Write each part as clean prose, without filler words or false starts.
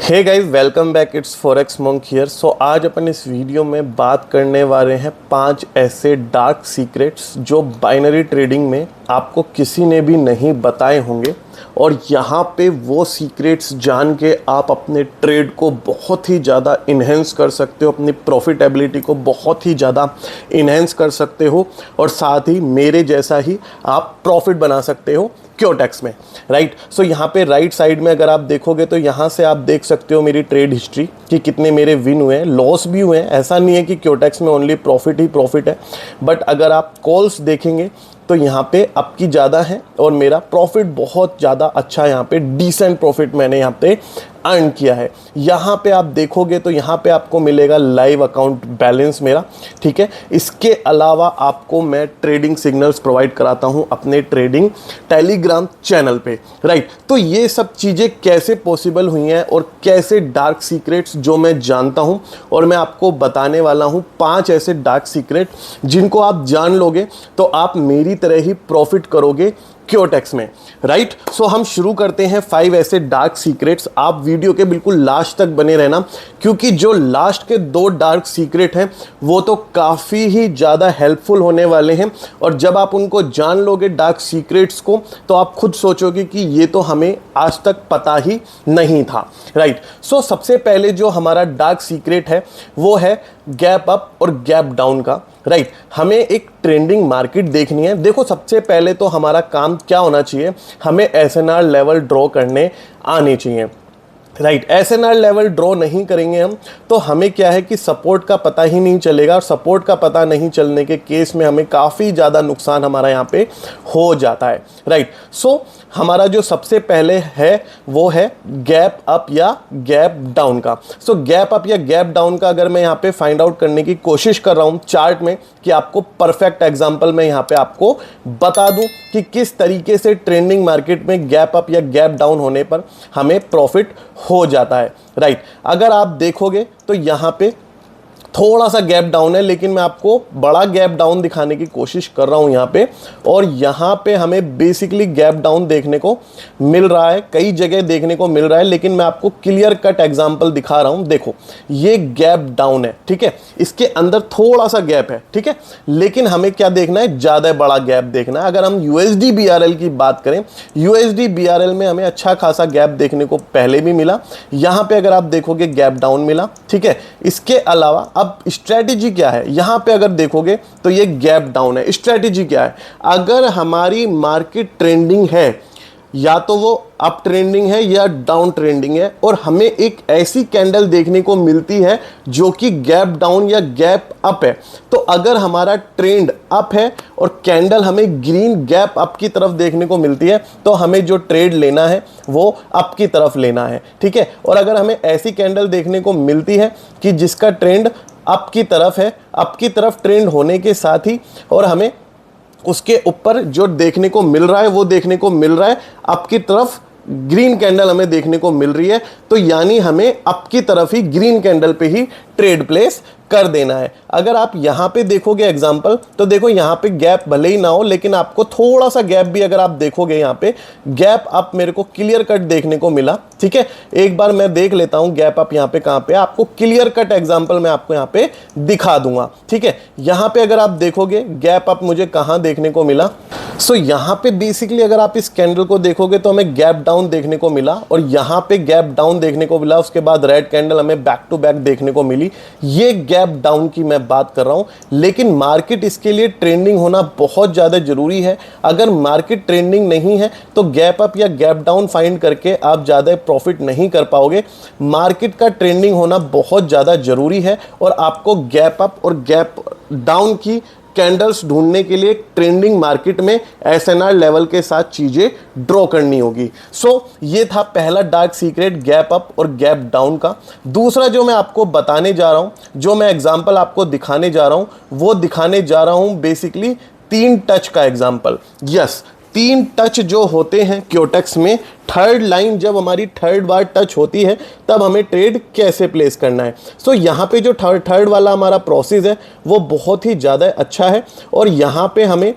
Hey guys, welcome back. It's forex monk here. So आज अपन इस वीडियो में बात करने वाले हैं 5 ऐसे डार्क सीक्रेट्स जो बाइनरी ट्रेडिंग में आपको किसी ने भी नहीं बताए होंगे। और यहाँ पे वो सीक्रेट्स जान के आप अपने ट्रेड को बहुत ही ज़्यादा इन्हेंस कर सकते हो, अपनी प्रॉफिटेबिलिटी को बहुत ही ज़्यादा इन्हेंस कर सकते हो, और साथ ही मेरे जैसा ही आप प्रॉफिट बना सकते हो क्योटेक्स में, राइट। सो यहाँ पे राइट साइड में अगर आप देखोगे तो यहाँ से आप देख सकते हो मेरी ट्रेड हिस्ट्री कि कितने मेरे विन हुए हैं, लॉस भी हुए हैं। ऐसा नहीं है कि क्योटेक्स में ओनली प्रॉफिट ही प्रॉफिट है, बट अगर आप कॉल्स देखेंगे तो यहाँ पे आपकी ज़्यादा है और मेरा प्रॉफिट बहुत ज़्यादा अच्छा है। यहाँ पे डिसेंट प्रॉफिट मैंने यहाँ पे अर्न किया है। यहाँ पे आप देखोगे तो यहाँ पे आपको मिलेगा लाइव अकाउंट बैलेंस मेरा, ठीक है। इसके अलावा आपको मैं ट्रेडिंग सिग्नल्स प्रोवाइड कराता हूँ अपने ट्रेडिंग टेलीग्राम चैनल पे, राइट। तो ये सब चीज़ें कैसे पॉसिबल हुई हैं और कैसे डार्क सीक्रेट्स जो मैं जानता हूँ, और मैं आपको बताने वाला हूँ 5 ऐसे डार्क सीक्रेट जिनको आप जान लोगे तो आप मेरी तरह ही प्रॉफिट करोगे क्योटेक्स में, राइट। सो हम शुरू करते हैं 5 ऐसे डार्क सीक्रेट्स। आप वीडियो के बिल्कुल लास्ट तक बने रहना, क्योंकि जो लास्ट के 2 डार्क सीक्रेट हैं वो तो काफ़ी ही ज़्यादा हेल्पफुल होने वाले हैं। और जब आप उनको जान लोगे डार्क सीक्रेट्स को, तो आप खुद सोचोगे कि ये तो हमें आज तक पता ही नहीं था, राइट। सो सबसे पहले जो हमारा डार्क सीक्रेट है वो है गैप अप और गैप डाउन का, राइट। हमें एक ट्रेंडिंग मार्केट देखनी है। देखो, सबसे पहले तो हमारा काम क्या होना चाहिए, हमें एसएनआर लेवल ड्रॉ करने आने चाहिए, राइट। एसएनआर लेवल ड्रॉ नहीं करेंगे हम तो हमें क्या है कि सपोर्ट का पता ही नहीं चलेगा, और सपोर्ट का पता नहीं चलने के केस में हमें काफ़ी ज़्यादा नुकसान हमारा यहाँ पे हो जाता है, राइट। सो हमारा जो सबसे पहले है वो है गैप अप या गैप डाउन का। सो गैप अप या गैप डाउन का अगर मैं यहाँ पे फाइंड आउट करने की कोशिश कर रहा हूँ चार्ट में, कि आपको परफेक्ट एग्जांपल मैं यहाँ पे आपको बता दूँ कि किस तरीके से ट्रेंडिंग मार्केट में गैप अप या गैप डाउन होने पर हमें प्रॉफिट हो जाता है, राइट। अगर आप देखोगे तो यहाँ पे थोड़ा सा गैप डाउन है, लेकिन मैं आपको बड़ा गैप डाउन दिखाने की कोशिश कर रहा हूं यहाँ पे। और यहाँ पे हमें बेसिकली गैप डाउन देखने को मिल रहा है, कई जगह देखने को मिल रहा है, लेकिन मैं आपको क्लियर कट एग्जांपल दिखा रहा हूं। देखो, ये गैप डाउन है, ठीक है, इसके अंदर थोड़ा सा गैप है, ठीक है, लेकिन हमें क्या देखना है, ज़्यादा बड़ा गैप देखना है। अगर हम यूएसडी बीआरएल की बात करें, यूएसडी बीआरएल में हमें अच्छा खासा गैप देखने को पहले भी मिला, यहाँ पे अगर आप देखोगे गैप डाउन मिला, ठीक है। इसके अलावा अब स्ट्रेटजी क्या है, यहां पे अगर देखोगे तो ये गैप डाउन है। स्ट्रेटजी क्या है, अगर हमारी मार्केट ट्रेंडिंग है, या तो वो अप ट्रेंडिंग है या डाउन ट्रेंडिंग है, और हमें एक ऐसी कैंडल देखने को मिलती है जो कि गैप डाउन या गैप अप है, तो अगर हमारा ट्रेंड अप है और कैंडल हमें ग्रीन गैप अप की तरफ देखने को मिलती है, तो हमें जो ट्रेड लेना है वो अप की तरफ लेना है, ठीक है। और अगर हमें ऐसी कैंडल देखने को मिलती है कि जिसका ट्रेंड अप की तरफ है, अप की तरफ ट्रेंड होने के साथ ही और हमें उसके ऊपर जो देखने को मिल रहा है वो देखने को मिल रहा है अप की तरफ ग्रीन कैंडल हमें देखने को मिल रही है, तो यानी हमें अप की तरफ ही ग्रीन कैंडल पे ही ट्रेड प्लेस कर देना है। अगर आप यहाँ पे देखोगे एग्जांपल, तो देखो यहाँ पे गैप भले ही ना हो, लेकिन आपको थोड़ा सा गैप भी अगर आप देखोगे, यहाँ पे गैप अप मेरे को क्लियर कट देखने को मिला, ठीक है। एक बार मैं देख लेता हूँ गैप अप यहाँ पे कहाँ पे, आपको क्लियर कट एग्जांपल मैं आपको यहाँ पे दिखा दूंगा, ठीक है। यहाँ पे अगर आप देखोगे गैप अप मुझे कहाँ देखने को मिला, सो यहाँ पे बेसिकली अगर आप इस कैंडल को देखोगे तो हमें गैप डाउन देखने को मिला, और यहाँ पे गैप डाउन देखने को मिला, उसके बाद रेड कैंडल हमें बैक टू बैक देखने को मिली। ये गैप डाउन की मैं बात कर रहा हूँ, लेकिन मार्केट इसके लिए ट्रेंडिंग होना बहुत ज़्यादा जरूरी है। अगर मार्केट ट्रेंडिंग नहीं है तो गैप अप या गैप डाउन फाइंड करके आप ज़्यादा प्रॉफिट नहीं कर पाओगे। मार्केट का ट्रेंडिंग होना बहुत ज़्यादा जरूरी है, और आपको गैप अप और गैप डाउन की कैंडल्स ढूंढने के लिए ट्रेंडिंग मार्केट में एसएनआर लेवल के साथ चीजें ड्रॉ करनी होगी। सो ये था पहला डार्क सीक्रेट, गैप अप और गैप डाउन का। दूसरा जो मैं आपको बताने जा रहा हूं, जो मैं एग्जांपल आपको दिखाने जा रहा हूं, वो दिखाने जा रहा हूं बेसिकली 3 टच का एग्जांपल। यस, 3 टच जो होते हैं क्योटेक्स में, थर्ड लाइन जब हमारी थर्ड बार टच होती है तब हमें ट्रेड कैसे प्लेस करना है। सो यहाँ पे जो थर्ड वाला हमारा प्रोसेस है वो बहुत ही ज़्यादा अच्छा है, और यहाँ पे हमें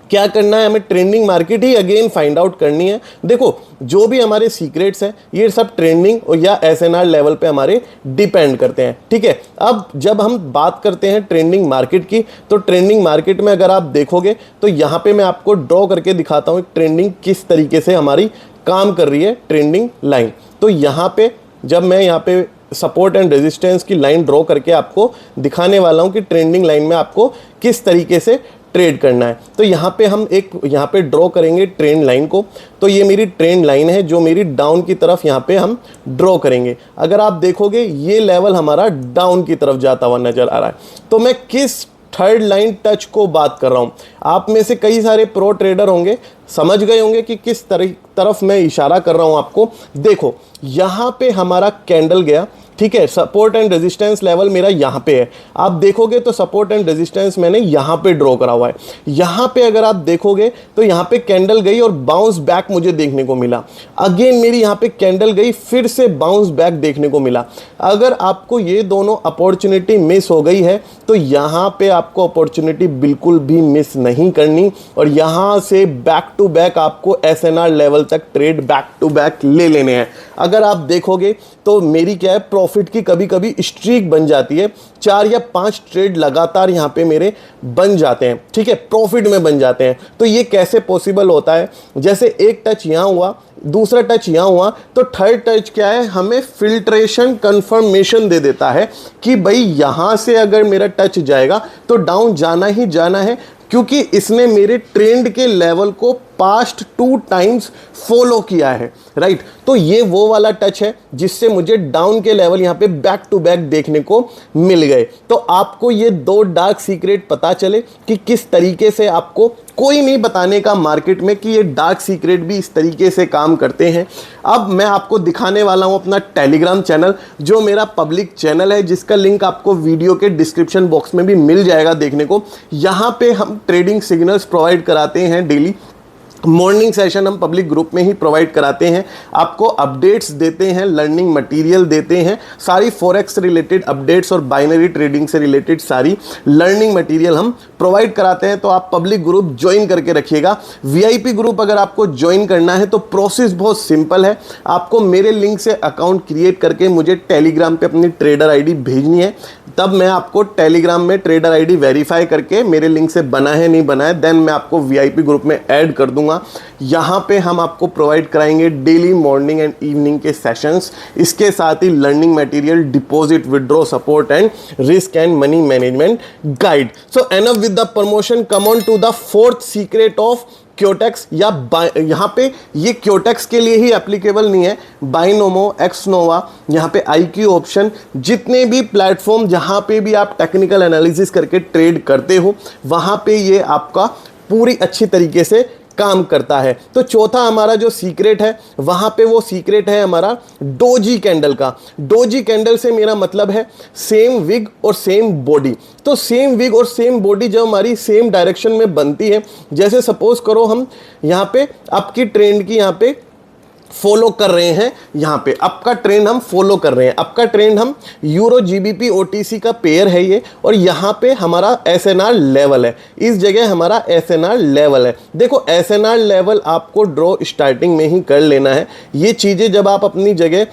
क्या करना है, हमें ट्रेंडिंग मार्केट ही अगेन फाइंड आउट करनी है। देखो जो भी हमारे सीक्रेट्स हैं ये सब ट्रेंडिंग या एसएनआर लेवल पे हमारे डिपेंड करते हैं, ठीक है। अब जब हम बात करते हैं ट्रेंडिंग मार्केट की, तो ट्रेंडिंग मार्केट में अगर आप देखोगे तो यहाँ पे मैं आपको ड्रॉ करके दिखाता हूँ ट्रेंडिंग किस तरीके से हमारी काम कर रही है ट्रेंडिंग लाइन। तो यहाँ पे जब मैं यहाँ पे सपोर्ट एंड रेजिस्टेंस की लाइन ड्रॉ करके आपको दिखाने वाला हूँ कि ट्रेंडिंग लाइन में आपको किस तरीके से ट्रेड करना है। तो यहाँ पे हम एक यहाँ पे ड्रॉ करेंगे ट्रेंड लाइन को। तो ये मेरी ट्रेंड लाइन है जो मेरी डाउन की तरफ यहाँ पे हम ड्रॉ करेंगे। अगर आप देखोगे ये लेवल हमारा डाउन की तरफ जाता हुआ नजर आ रहा है। तो मैं किस थर्ड लाइन टच को बात कर रहा हूँ, आप में से कई सारे प्रो ट्रेडर होंगे, समझ गए होंगे कि किस तरफ मैं इशारा कर रहा हूँ आपको। देखो यहाँ पे हमारा कैंडल गया, ठीक है, सपोर्ट एंड रेजिस्टेंस लेवल मेरा यहाँ पे है। आप देखोगे तो सपोर्ट एंड रेजिस्टेंस मैंने यहाँ पे ड्रॉ करा हुआ है। यहाँ पे अगर आप देखोगे तो यहाँ पे कैंडल गई और बाउंस बैक मुझे देखने को मिला। अगेन मेरी यहाँ पे कैंडल गई, फिर से बाउंस बैक देखने को मिला। अगर आपको ये दोनों अपॉर्चुनिटी मिस हो गई है तो यहाँ पे आपको अपॉर्चुनिटी बिल्कुल भी मिस नहीं करनी और यहाँ से बैक टू बैक आपको एसएनआर लेवल तक ट्रेड बैक टू बैक ले लेने हैं। अगर आप देखोगे तो मेरी क्या है, प्रॉफिट की कभी कभी स्ट्रीक बन जाती है, 4 या 5 ट्रेड लगातार यहाँ पे मेरे बन जाते हैं, ठीक है, प्रॉफिट में बन जाते हैं। तो ये कैसे पॉसिबल होता है, जैसे एक टच यहाँ हुआ, दूसरा टच यहाँ हुआ, तो थर्ड टच क्या है, हमें फिल्ट्रेशन कंफर्मेशन दे देता है कि भाई यहाँ से अगर मेरा टच जाएगा तो डाउन जाना ही जाना है, क्योंकि इसने मेरे ट्रेंड के लेवल को पास्ट 2 टाइम्स फॉलो किया है, राइट। तो ये वो वाला टच है जिससे मुझे डाउन के लेवल यहाँ पे बैक टू बैक देखने को मिल गए। तो आपको ये 2 डार्क सीक्रेट पता चले कि किस तरीके से, आपको कोई नहीं बताने का मार्केट में कि ये डार्क सीक्रेट भी इस तरीके से काम करते हैं। अब मैं आपको दिखाने वाला हूँ अपना टेलीग्राम चैनल, जो मेरा पब्लिक चैनल है, जिसका लिंक आपको वीडियो के डिस्क्रिप्शन बॉक्स में भी मिल जाएगा देखने को। यहाँ पे हम ट्रेडिंग सिग्नल्स प्रोवाइड कराते हैं डेली, मॉर्निंग सेशन हम पब्लिक ग्रुप में ही प्रोवाइड कराते हैं, आपको अपडेट्स देते हैं, लर्निंग मटेरियल देते हैं, सारी फॉरेक्स रिलेटेड अपडेट्स और बाइनरी ट्रेडिंग से रिलेटेड सारी लर्निंग मटेरियल हम प्रोवाइड कराते हैं। तो आप पब्लिक ग्रुप ज्वाइन करके रखिएगा। वीआईपी ग्रुप अगर आपको ज्वाइन करना है तो प्रोसेस बहुत सिंपल है, आपको मेरे लिंक से अकाउंट क्रिएट करके मुझे टेलीग्राम पे अपनी ट्रेडर आईडी भेजनी है, तब मैं आपको टेलीग्राम में ट्रेडर आईडी वेरीफाई करके मेरे लिंक से बना है नहीं बना है, देन मैं आपको वीआईपी ग्रुप में ऐड कर दूंगा। यहाँ पे हम आपको प्रोवाइड कराएंगे डेली मॉर्निंग एंड इवनिंग के सेशंस, इसके साथ ही learning material, deposit, withdraw support and risk and money management guide. So enough with the promotion, come on to the 4th secret of Quotex. या यहाँ पे ये क्योटेक्स के लिए ही एप्लीकेबल नहीं है, बाइनोमो, एक्सनोवा, यहाँ पे IQ ऑप्शन, जितने भी प्लेटफॉर्म जहाँ पे भी आप टेक्निकल एनालिसिस करके ट्रेड करते हो वहाँ पे ये आपका पूरी अच्छी तरीके से काम करता है। तो चौथा हमारा जो सीक्रेट है वहाँ पे वो सीक्रेट है हमारा डोजी कैंडल का। डोजी कैंडल से मेरा मतलब है सेम विग और सेम बॉडी। तो सेम विग और सेम बॉडी जब हमारी सेम डायरेक्शन में बनती है, जैसे सपोज करो हम यहाँ पे आपकी ट्रेंड की यहाँ पे फॉलो कर रहे हैं, यहाँ पे आपका ट्रेंड हम फॉलो कर रहे हैं, आपका ट्रेंड हम यूरो जीबीपी ओटीसी का पेयर है ये, और यहाँ पे हमारा एसएनआर लेवल है, इस जगह हमारा एसएनआर लेवल है। देखो एसएनआर लेवल आपको ड्रॉ स्टार्टिंग में ही कर लेना है। ये चीज़ें जब आप अपनी जगह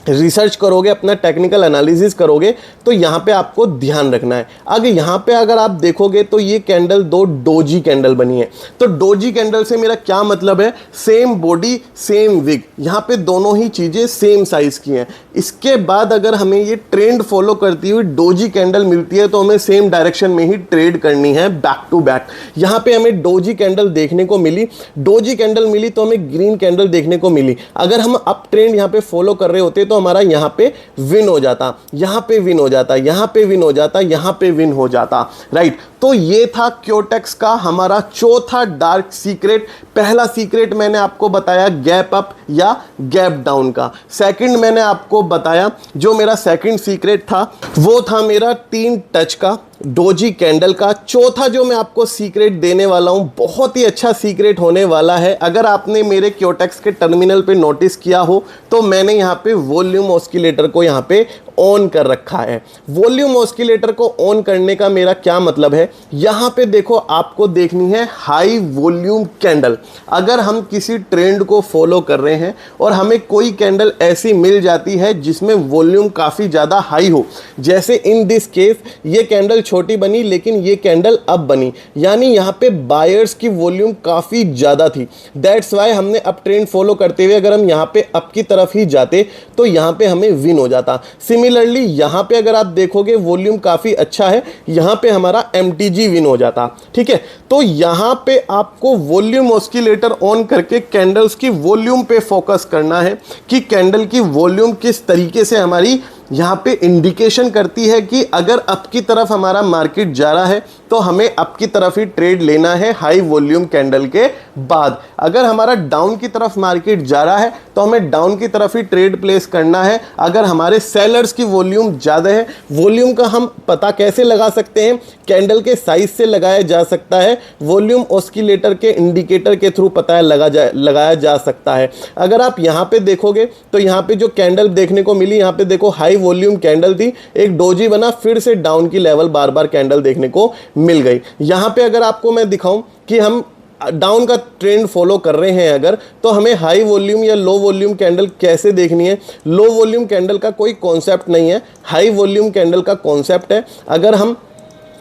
रिसर्च करोगे, अपना टेक्निकल एनालिसिस करोगे, तो यहाँ पे आपको ध्यान रखना है। आगे यहाँ पे अगर आप देखोगे तो ये कैंडल 2 डोजी कैंडल बनी है। तो डोजी कैंडल से मेरा क्या मतलब है, सेम बॉडी सेम विग, यहाँ पे दोनों ही चीज़ें सेम साइज की हैं। इसके बाद अगर हमें ये ट्रेंड फॉलो करती हुई डोजी कैंडल मिलती है तो हमें सेम डायरेक्शन में ही ट्रेड करनी है बैक टू बैक। यहाँ पे हमें डोजी कैंडल देखने को मिली, डोजी कैंडल मिली तो हमें ग्रीन कैंडल देखने को मिली। अगर हम अप ट्रेंड यहाँ पे फॉलो कर रहे होते तो हमारा यहाँ पे विन हो जाता, यहाँ पे विन हो जाता, यहाँ पे विन हो जाता, यहाँ पे विन हो जाता, राइट। तो ये था क्योटेक्स का हमारा चौथा डार्क सीक्रेट। पहला सीक्रेट मैंने आपको बताया गैप अप या गैप डाउन का। सेकंड मैंने आपको बताया, जो मेरा सेकंड सीक्रेट था वो था मेरा 3 टच का, डोजी कैंडल का। चौथा जो मैं आपको सीक्रेट देने वाला हूं बहुत ही अच्छा सीक्रेट होने वाला है। अगर आपने मेरे क्योटेक्स के टर्मिनल पे नोटिस किया हो तो मैंने यहाँ पे वॉल्यूम ऑस्किलेटर को यहाँ पे ऑन कर रखा है। वॉल्यूम ऑस्किलेटर को ऑन करने का मेरा क्या मतलब है, यहां पे देखो आपको देखनी है हाई वॉल्यूम कैंडल। अगर हम किसी ट्रेंड को फॉलो कर रहे हैं और हमें कोई कैंडल ऐसी मिल जाती है जिसमें वॉल्यूम काफी ज्यादा हाई हो, जैसे इन दिस केस ये कैंडल छोटी बनी लेकिन ये कैंडल अब बनी, यानी यहां पे बायर्स की वॉल्यूम काफी ज्यादा थी। दैट्स वाई हमने अप ट्रेंड फॉलो करते हुए अगर हम यहां पे अप की तरफ ही जाते तो यहां पे हमें विन हो जाता। सिमिलरली यहां पे अगर आप देखोगे वॉल्यूम काफी अच्छा है, यहां पे हमारा MTG विन हो जाता। ठीक है, तो यहां पे आपको वॉल्यूम ऑस्किलेटर ऑन करके कैंडल्स की वॉल्यूम पे फोकस करना है कि कैंडल की वॉल्यूम किस तरीके से हमारी यहां पे इंडिकेशन करती है कि अगर अप की तरफ हमारा मार्केट जा रहा है तो हमें अप की तरफ ही ट्रेड लेना है हाई वॉल्यूम कैंडल के बाद। अगर हमारा डाउन की तरफ मार्केट जा रहा है तो हमें डाउन की तरफ ही ट्रेड प्लेस करना है। अगर हमारे सेलर्स की वॉल्यूम ज़्यादा है, वॉल्यूम का हम पता कैसे लगा सकते हैं, कैंडल के साइज से लगाया जा सकता है, वॉल्यूम ऑस्किलेटर के इंडिकेटर के थ्रू पता लगाया जा सकता है। अगर आप यहाँ पे देखोगे तो यहाँ पे जो कैंडल देखने को मिली, यहाँ पे देखो हाई वॉल्यूम कैंडल थी, एक डोजी बना, फिर से डाउन की लेवल बार बार कैंडल देखने को मिल गई। यहां पे अगर आपको मैं दिखाऊं कि हम डाउन का ट्रेंड फॉलो कर रहे हैं अगर, तो हमें हाई वॉल्यूम या लो वॉल्यूम कैंडल कैसे देखनी है। लो वॉल्यूम कैंडल का कोई कॉन्सेप्ट नहीं है, हाई वॉल्यूम कैंडल का कॉन्सेप्ट है। अगर हम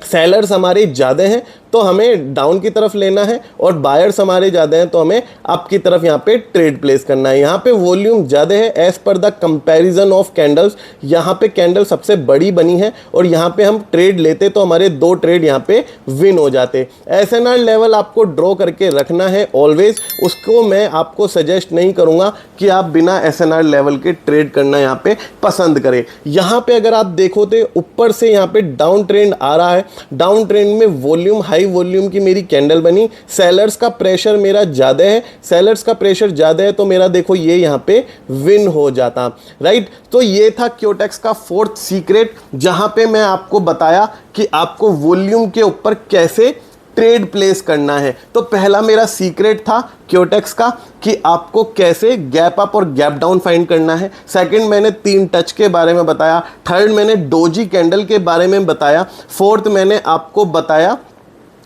सेलर्स हमारे ज़्यादा हैं तो हमें डाउन की तरफ लेना है और बायर्स हमारे ज़्यादा हैं तो हमें अप की तरफ यहाँ पे ट्रेड प्लेस करना है। यहाँ पे वॉल्यूम ज़्यादा है as per the comparison of candles, यहाँ पे कैंडल सबसे बड़ी बनी है और यहाँ पे हम ट्रेड लेते तो हमारे 2 ट्रेड यहाँ पे विन हो जाते। SNR लेवल आपको ड्रॉ करके रखना है ऑलवेज, उसको मैं आपको सजेस्ट नहीं करूँगा कि आप बिना SNR लेवल के ट्रेड करना यहाँ पे पसंद करें। यहाँ पे अगर आप देखो तो ऊपर से यहाँ पे डाउन ट्रेंड आ रहा है, डाउन ट्रेंड में वॉल्यूम हाई वॉल्यूम की मेरी कैंडल बनी, सेलर्स का प्रेशर मेरा ज़्यादा है, सेलर्स का प्रेशर ज़्यादा है तो मेरा देखो ये यहाँ पे विन हो जाता। राइट, तो ये था क्योटेक्स का 4th सीक्रेट, जहां पे मैं आपको बताया कि आपको वॉल्यूम के ऊपर कैसे ट्रेड प्लेस करना है। तो पहला मेरा सीक्रेट था क्योटेक्स का कि आपको कैसे गैप अप और गैप डाउन फाइंड करना है। सेकंड मैंने 3 टच के बारे में बताया, थर्ड मैंने डोजी कैंडल के बारे में बताया, फोर्थ मैंने आपको बताया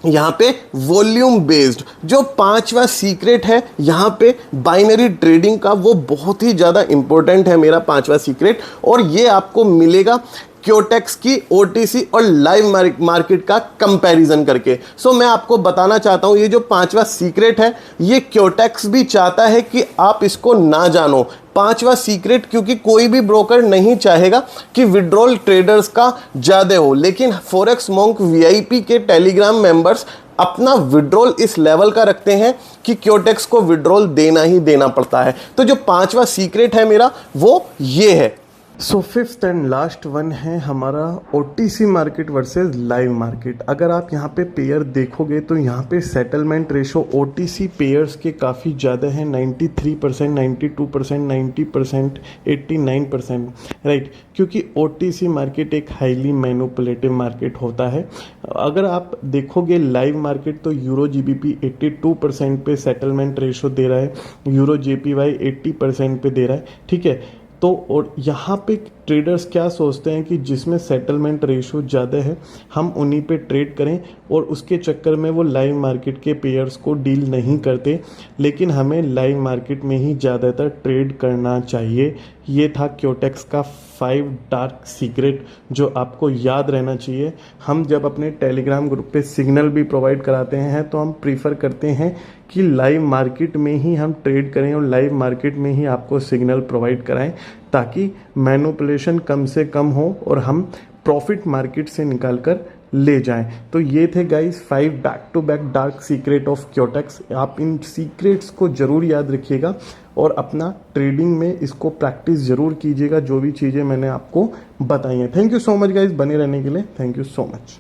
यहाँ पे वॉल्यूम बेस्ड। जो 5वां सीक्रेट है यहाँ पे बाइनरी ट्रेडिंग का, वो बहुत ही ज़्यादा इंपॉर्टेंट है मेरा 5वां सीक्रेट, और ये आपको मिलेगा क्योटेक्स की OTC और लाइव मार्केट का कंपैरिजन करके। सो मैं आपको बताना चाहता हूँ ये जो 5वां सीक्रेट है ये क्योटेक्स भी चाहता है कि आप इसको ना जानो। 5वां सीक्रेट, क्योंकि कोई भी ब्रोकर नहीं चाहेगा कि विड्रॉल ट्रेडर्स का ज़्यादा हो, लेकिन फॉरेक्स मॉन्क VIP के टेलीग्राम मेंबर्स अपना विड्रॉल इस लेवल का रखते हैं कि क्योटेक्स को विड्रॉल देना ही देना पड़ता है। तो जो 5वां सीक्रेट है मेरा वो ये है। सो 5th एंड लास्ट वन है हमारा OTC market versus live market. अगर आप यहाँ पे पेयर देखोगे तो यहाँ पे सेटलमेंट रेशो OTC पेयर्स के काफ़ी ज़्यादा है, 93%, 92%, 90%, 89%। राइट, क्योंकि OTC मार्केट एक हाईली मैनिपुलेटिव मार्केट होता है। अगर आप देखोगे लाइव मार्केट तो यूरो GBP 82% पे सेटलमेंट रेशो दे रहा है, यूरो JPY 80% पे दे रहा है। ठीक है, तो और यहाँ पे ट्रेडर्स क्या सोचते हैं कि जिसमें सेटलमेंट रेशो ज़्यादा है हम उन्हीं पे ट्रेड करें, और उसके चक्कर में वो लाइव मार्केट के पेयर्स को डील नहीं करते, लेकिन हमें लाइव मार्केट में ही ज़्यादातर ट्रेड करना चाहिए। ये था क्योटेक्स का 5 डार्क सीक्रेट जो आपको याद रहना चाहिए। हम जब अपने टेलीग्राम ग्रुप पे सिग्नल भी प्रोवाइड कराते हैं तो हम प्रीफर करते हैं कि लाइव मार्केट में ही हम ट्रेड करें और लाइव मार्केट में ही आपको सिग्नल प्रोवाइड कराएं, ताकि मैनिपुलेशन कम से कम हो और हम प्रॉफिट मार्केट से निकाल कर ले जाएं। तो ये थे guys 5 back to back dark secret of Quotex. आप इन सीक्रेट्स को ज़रूर याद रखिएगा और अपना ट्रेडिंग में इसको प्रैक्टिस ज़रूर कीजिएगा, जो भी चीज़ें मैंने आपको बताई हैं। Thank you so much guys, बने रहने के लिए थैंक यू सो मच।